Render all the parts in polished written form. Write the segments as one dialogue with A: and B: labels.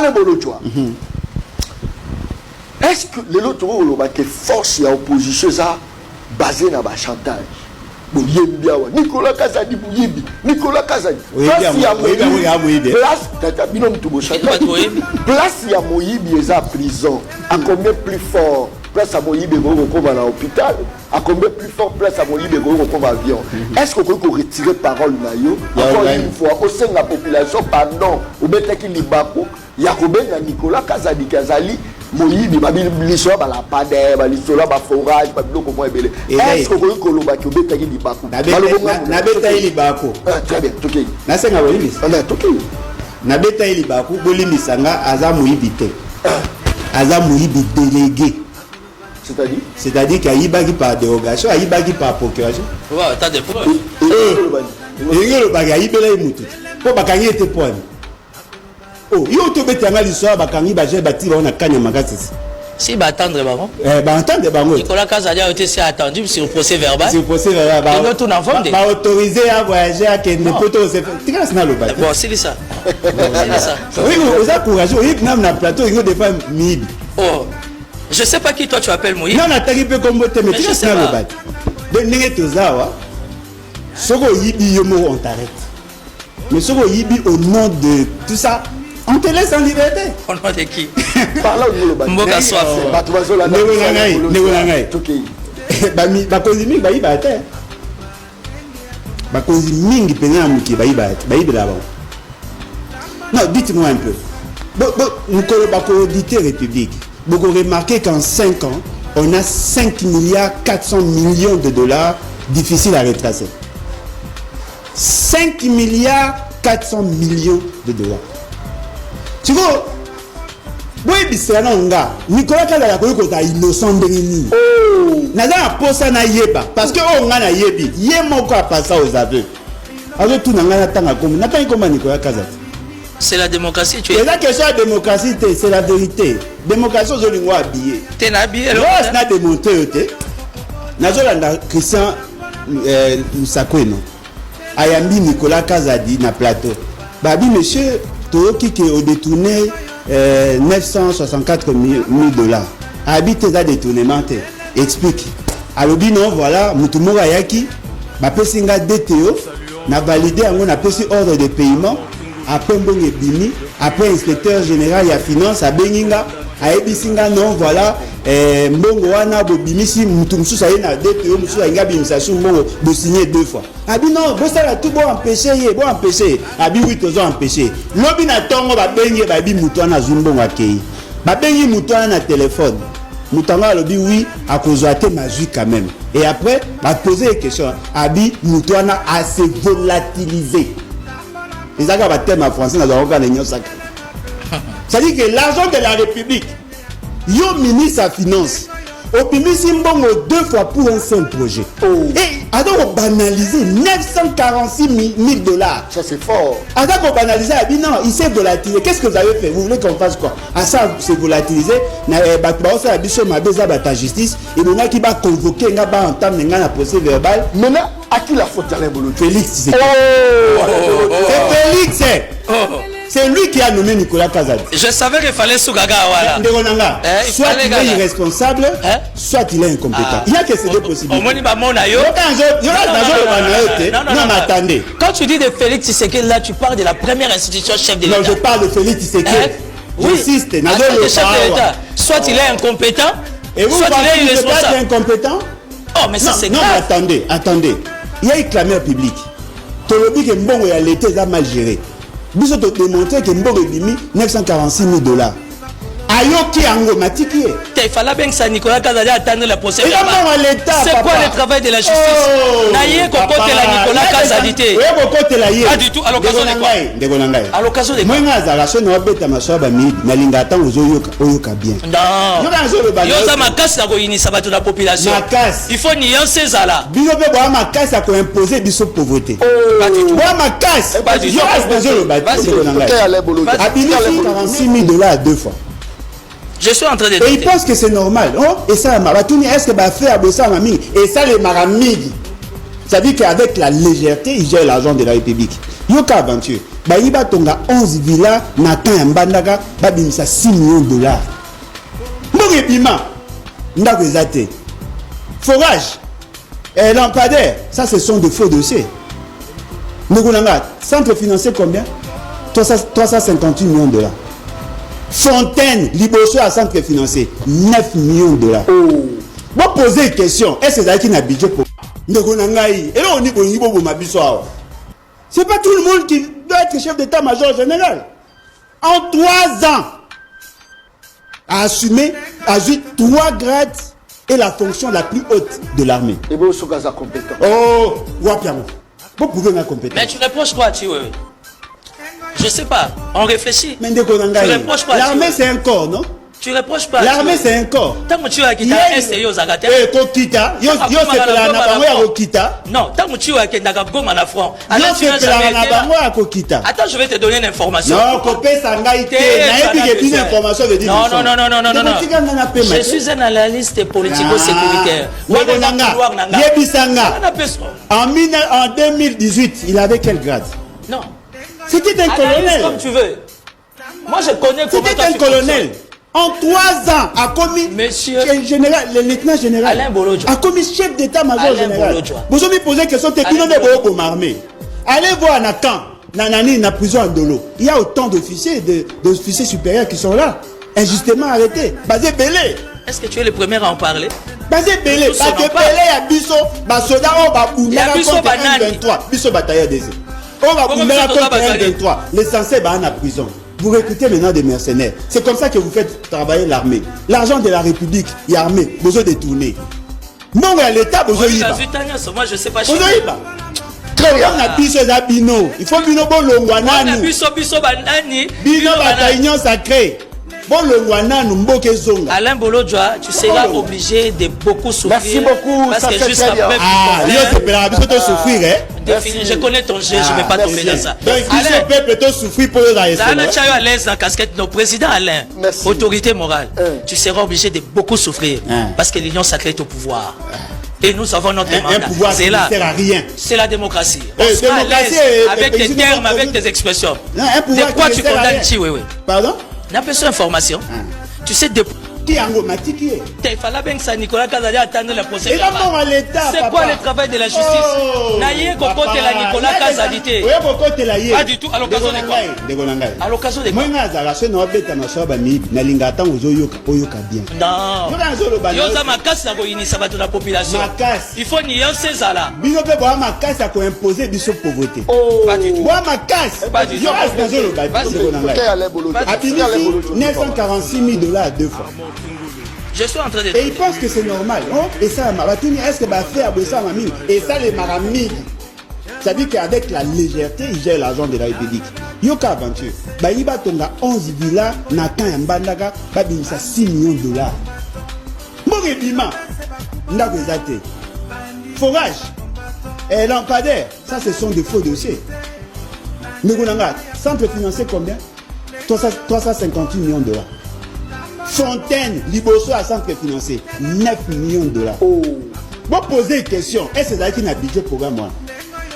A: Alain Bolotchoa. Est-ce que les autres ont force à opposition ça basée sur le chantage? Nicolas Kazadi Bouyibi, Nicolas Kazadi. Place il y a Moïbi. Place il y a Moïbi est à prison. À combien plus fort? Place à Moïbi qu'on va à l'hôpital. À combien plus fort place à Moïbi qu'on va à l'avion? Est-ce qu'on peut retirer parole naïo? Encore une fois, au sein de la population, pardon, au Betaki Libako, Yakoube Nicolas Kazadi Kazali. Moïbi, l'histoire la padère, l'histoire la forage, comment est-ce que vous avez dit que vous avez dit très bien, ok.
B: Nabeta Ilibaku, Bolimi Sanga, Aza Moïbi Aza Moïbi délégué. C'est-à-dire qu'il y a Ibagi par dérogation, il y a Ibagi par procuration.
C: Ouais, t'as des preuves.
B: Il y a Ibela Moutou. Pour Bakani était point. Oh, il y a tout bétanga l'histoire, Bakani Bagé bâti, on a Kanya Magassis.
C: Si, bah attendre, baron.
B: Attendre, baron.
C: Nicolas Kazadi a été attendu sur le procès verbal.
B: Sur le procès verbal.
C: Il doit tout en vendre.
B: Bah autorisé à voyager à Ken, poteau, c'est. Tu vois, c'est le bateau.
C: Bon, c'est ça. C'est ça.
B: Oui, vous avez courageux, oui, nous avons un plateau, il y a des femmes mid.
C: Oh, je sais pas qui toi tu appelles Moïse.
B: Non, on a peu comme mais tu vois, c'est le bateau. Donc, nous avons Soko Yibi Yomo, on t'arrête. Mais Soko Yibi, au nom de tout ça, on te laisse en liberté.
C: Au nom de qui?
A: Par là où nous le bateau.
C: Mboka soif.
B: Bakozi mingi bayiba te. Bakozi mingi pena muki bayiba là-bas. Non, dites-moi un peu. Nous connaissons l'audité République. Vous remarquez qu'en 5 ans, on a 5 milliards 400 millions de dollars difficiles à retracer. 5 milliards 400 millions de dollars. Tu vois, Nicolas Kazadi est innocent de l'ini. Naza posa na yeba parce que on a yebi yemoko a passé aux aveux. Alors tout n'anga tanga comme n'a pas comme Nicolas Kazadi.
C: C'est la démocratie, tu es.
B: C'est la question de démocratie, c'est la vérité. Démocratie aux lingua habillé.
C: T'es habillé là.
B: Moi n'a démonté oté. Nazolanda Christian Musakweno. Ayambi Nicolas Kazadi na plateau. Babi monsieur Toyoki qui a détourné 964 000 dollars. Habite ça détournement. Explique. Alors non voilà, Mutumura Yaki, ma pesinga DTO, n'a validé on a payé ordre de paiement. Après Mbonge Bimi, après inspecteur général ya finance à Beninga, à Ebisinga non voilà, Mbongo wana Bobimi si Mutumsu ça y na DTO, Musu a ngabi Musasu Mbongo de signer 2 fois. Abi non, bon ça la tout bon empêcher, bon empêcher. Abi oui tous empêcher. Lobi na tongo ba bengi ba bi Mutwana Zumbongo akei. Ba bengi Mutwana na téléphone. Moutanga lobi oui à cause de ma vie quand même. Et après va poser une question. Abi Moutouana a se volatiliser. Les agents va thème en français dans le l'Union sacrée. Ça dit que l'argent de la République, yo ministre à finance, opimi simbongo 2 fois pour un seul projet. Et alors banaliser 946 000 dollars.
A: Ça c'est fort.
B: Alors banaliser, non, il s'est volatilisé. Qu'est-ce que vous avez fait? Vous voulez qu'on fasse quoi? À ça, c'est volatilisé. Na ça a biso ma beza bata justice. Et on a qui va convoquer, on va entendre un procès verbal.
A: Maintenant, à qui la faute Alain Bolotchoa?
B: Félix. C'est Félix. C'est lui qui a nommé Nicolas Kazadi.
C: Je savais qu'il fallait Sougaga. Voilà.
B: Soit il est irresponsable, soit il est incompétent. Il y a que ces deux possibilités. Non, attendez.
C: Quand tu dis de Félix Tshisekedi, là, tu parles de la première institution chef de l'État.
B: Non, je parle de Félix Tshisekedi.
C: J'insiste. Soit il est incompétent,
B: et vous
C: soit il est irresponsable.
B: Incompétent?
C: Oh, mais ça c'est grave.
B: Non, attendez. Il y a une clameur publique. Tolobi que Mbongo a l'été mal géré. Nous avons démontré que Mbongo Bimi 946 000 dollars. Ayoki Ango Matiki.
C: Il fallait bien que ça Nicolas Kazadi attendre la procès.
B: C'est
C: quoi le travail de la justice? Naïe Kokote la Nicolas Kazadi. Pas du tout. À l'occasion de quoi? À l'occasion de quoi?
B: Moi, je suis bête ma soeur Bami, Nalingata Oyoka bien.
C: Non. Yosa Makas na koinisa bato la population. Il faut nuancer ça là.
B: Biso pe boa Makas a imposer biso pauvreté.
C: Pas du tout.
B: Boa Makas.
C: Pas du tout.
B: Abili 46 000 dollars 2 fois.
C: Je suis en train de
B: dire. Et il pense que c'est normal. Oh, et ça, est-ce que va faire ça, mamie? Et ça, les maramidi. Ça dit qu'avec la légèreté, il gère l'argent de la République. Yoka aventure. bayiba tonga 11 villas na temps ya mbandaka babimisa 6 millions de dollars. Mbongo bima ndako ezate. Forage et lampadaire, ça ce sont de faux dossiers. Ngonanga, centre financier combien? 358 millions de dollars. Fontaine, Liboso à centre financier, 9 millions de dollars. Vous posez une question, est-ce que ça a été un budget pour Ngonanga? Et là on dit bon mabiso. C'est pas tout le monde qui doit être chef d'état-major général. En 3 ans, a assumé 3 grades et la fonction la plus haute de l'armée.
A: Et vous êtes compétent.
B: Oh, Wapiamo. Vous pouvez être compétent.
C: Mais tu reproches quoi, tu veux? Je sais pas, on réfléchit.
B: Mais tu reproches
C: quoi?
B: L'armée c'est un corps, non?
C: Tu reproches pas.
B: L'armée c'est un corps.
C: Tant que tu as quitté STO Zagate.
B: Kokita, yo c'est la na bango Kokita.
C: Non, tant que tu as quitté Goma na front.
B: Yo c'est la na bango Kokita.
C: Attends, je vais te donner une information.
B: Non, Kopé Sangaïté, na epi que une information veut dire.
C: Non. Je suis un analyste politico-sécuritaire.
B: Yebisanga. En 2018, il avait quel grade?
C: Non.
B: C'était un colonel.
C: Comme tu veux. Moi je connais comment.
B: C'était un colonel. En 3 ans, a commis le lieutenant général
C: Alain Bolodjo.
B: a commis chef d'état-major général. Vous avez posé la question technique de comme armée. Allez voir Nathan, Nanani, na prison à Dolo. Il y a autant d'officiers, d'officiers supérieurs qui sont là, injustement arrêtés. Basé Belé.
C: Est-ce que tu es le premier à en parler?
B: Basé Belé. Parce que Belé a biso, basoda o babunda contre 23. Biso batailleur des. On va bunda contre 23. L'essentiel va en prison. Vous recrutez maintenant des mercenaires. C'est comme ça que vous faites travailler l'armée. L'argent de la République, il y a armée, besoin de tourner. Bon, l'État, besoin de
C: moi, je sais pas.
B: Très bien. On a biso za bino. Il faut bino bon longwananu.
C: On a biso banani.
B: Bino bataillon sacré. Bon longwananu mboke zonga.
C: Alain Bolodjo, tu seras obligé de beaucoup souffrir.
A: Merci beaucoup.
C: Parce que jusqu'à peu.
B: Yo c'est pela biso to souffrir
C: Je connais ton jeu, je ne vais pas tomber dans ça.
B: Donc Alain peut plutôt souffrir pour les ASN.
C: Alain Chayo à l'aise en casquette, nos présidents Alain. Autorité morale. Tu seras obligé de beaucoup souffrir parce que l'union sacrée est au pouvoir. Et nous avons notre mandat.
B: Un pouvoir qui ne sert à rien.
C: C'est la démocratie. On sera à l'aise avec tes termes, avec tes expressions. De quoi tu condamnes Chiwewe?
B: Pardon?
C: N'a pas cette information. Tu sais de
B: qui est Matiki?
C: Il fallait bien que ça Nicolas Kazadi attende la procédure.
B: C'est
C: quoi le travail de la justice? Naïe Kokote la Nicolas Kazadi. Pas du tout. À l'occasion de quoi? À l'occasion de quoi? Non. Yoza makas na koinisa bato na population. Il faut nier ces là.
B: Bino pe boa makas a ko imposer biso pauvreté.
C: Pas du tout.
B: Boa makas.
C: Pas du tout.
B: 946 000 dollars 2 fois.
C: Je suis en train de.
B: Et il pense que c'est normal. Et ça, est-ce que va faire ça, mamie? Et ça, les maramis. Ça dit qu'avec la légèreté, il gère l'argent de la République. Yoka aventure. Il va tomber 11 villas, Nathan et Mbandaka, il va 6 millions de dollars. Mouribima, Ndabezate. Forage et lampadaire, ça, ce sont des faux dossiers. Ngonanga, centre financier combien? 358 millions de dollars. Fontaine, Liboso à centre financier, 9 millions de dollars. Vous posez une question, est-ce que ça a été un budget programme?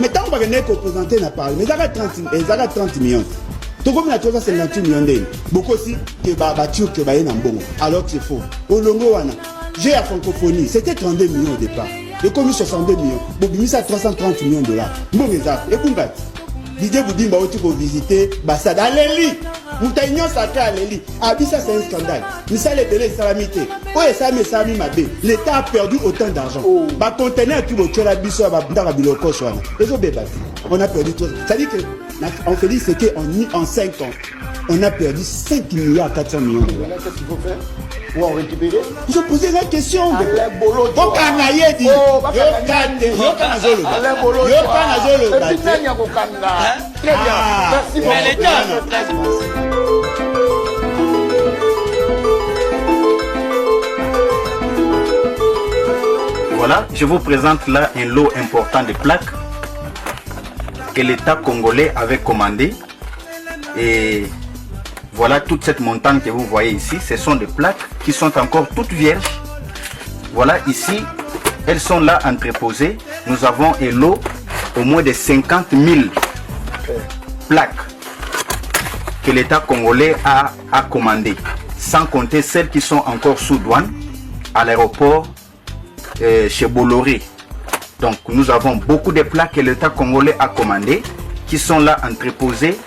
B: Mais tant que vous avez représenté n'a pas, mais ils ont 30 millions. Tout comme il y a 358 millions d'euros. Beaucoup aussi, que battu que va y en bon. Alors que c'est faux. Au Longo, j'ai la francophonie, c'était 32 millions au départ. Le commis 62 millions. Vous ça 330 millions de dollars. Bon, mais ça, et vous battez. L'idée vous dit bah tu peux visiter Bassad Aleli. Moutaignon sacré Aleli. Ah ça c'est un scandale. Mais ça les délais salamité. Oh et ça mais ça mi mabé. L'État a perdu autant d'argent. Bah conteneur tu vas la biso ba ndara biloko swana. Les autres bébés. On a perdu tout. Ça dit que on fait dire c'est que en 5 ans on a perdu 5 milliards 400 millions de dollars.
A: Qu'est-ce qu'il faut faire? Ou en récupérer?
B: Je posais la question.
A: Alain Bolodjo.
B: Yo kanaye dit. Yo kanazolo.
A: Alain Bolodjo.
B: Yo kanazolo.
A: Très bien. Merci beaucoup.
D: Voilà, je vous présente là un lot important de plaques que l'État congolais avait commandé. Et voilà toute cette montagne que vous voyez ici. Ce sont des plaques qui sont encore toutes vierges. Voilà ici, elles sont là entreposées. Nous avons un lot au moins de 50 000 plaques que l'État congolais a commandées, sans compter celles qui sont encore sous douane à l'aéroport chez Bolloré. Donc nous avons beaucoup de plats que l'État congolais a commandés, qui sont là entreposés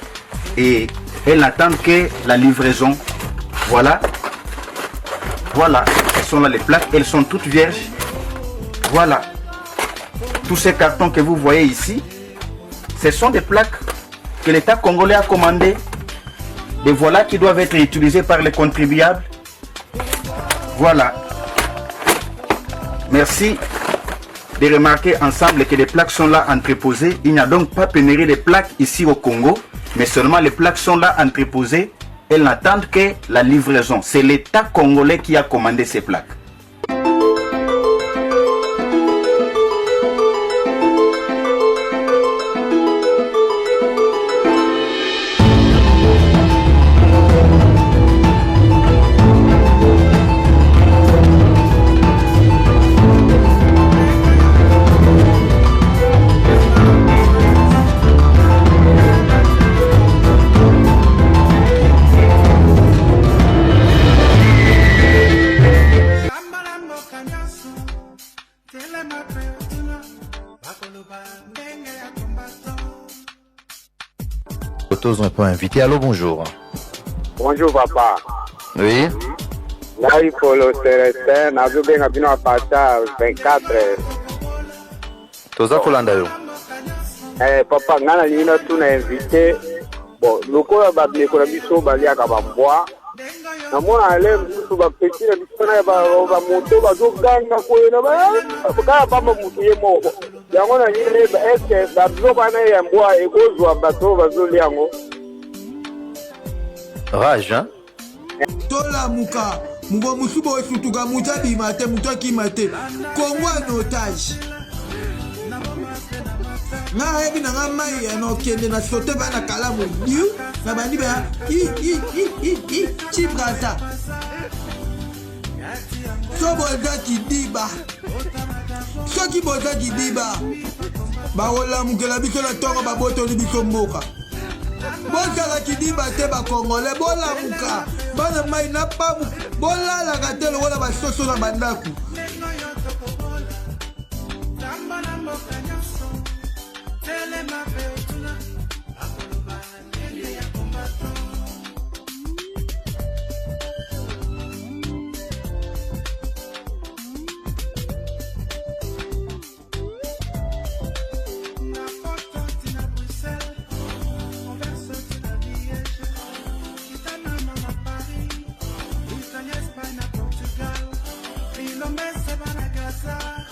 D: et elles n'attendent que la livraison. Voilà. Voilà, elles sont là les plaques, elles sont toutes vierges. Voilà. Tous ces cartons que vous voyez ici, ce sont des plaques que l'État congolais a commandées. Des voilà qui doivent être utilisés par les contribuables. Voilà. Merci de remarquer ensemble que les plaques sont là entreposées. Il n'y a donc pas pénurie de plaques ici au Congo, mais seulement les plaques sont là entreposées. Elles n'attendent que la livraison. C'est l'État congolais qui a commandé ces plaques.
E: Tous ne pas invité. Allô, bonjour.
F: Bonjour, papa.
E: Oui.
F: Là, il faut le Célestin. Nous avons bien à partir 24.
E: Toza Kolandayo.
F: Papa, nous avons tout invité. Bon, le corps va bien qu'on a mis sur Bali à Kabamboa. Nous avons allé sur la petite émission, on va monter, on va jouer gang, on va pas monter mon. Yango na yele est bazo bana ya mboa ekozwa bato bazoli yango.
E: Rage, hein?
G: Tola muka, mugo musubo esutuka mutabi mate mutaki mate. Kongo en otage. Na ebi na ngamai ya no kende na sote bana kalamu diu na bandi ba chibrasa. Soboza kidiba. Soki boza kidiba. Baola mukela biso na tongo baboto li biso mboka. Boza la kidiba te ba Congolais bola muka. Bana mai na pabu bola la katelo wala basoso na bandaku.
H: España, Portugal, y no me se van a casar.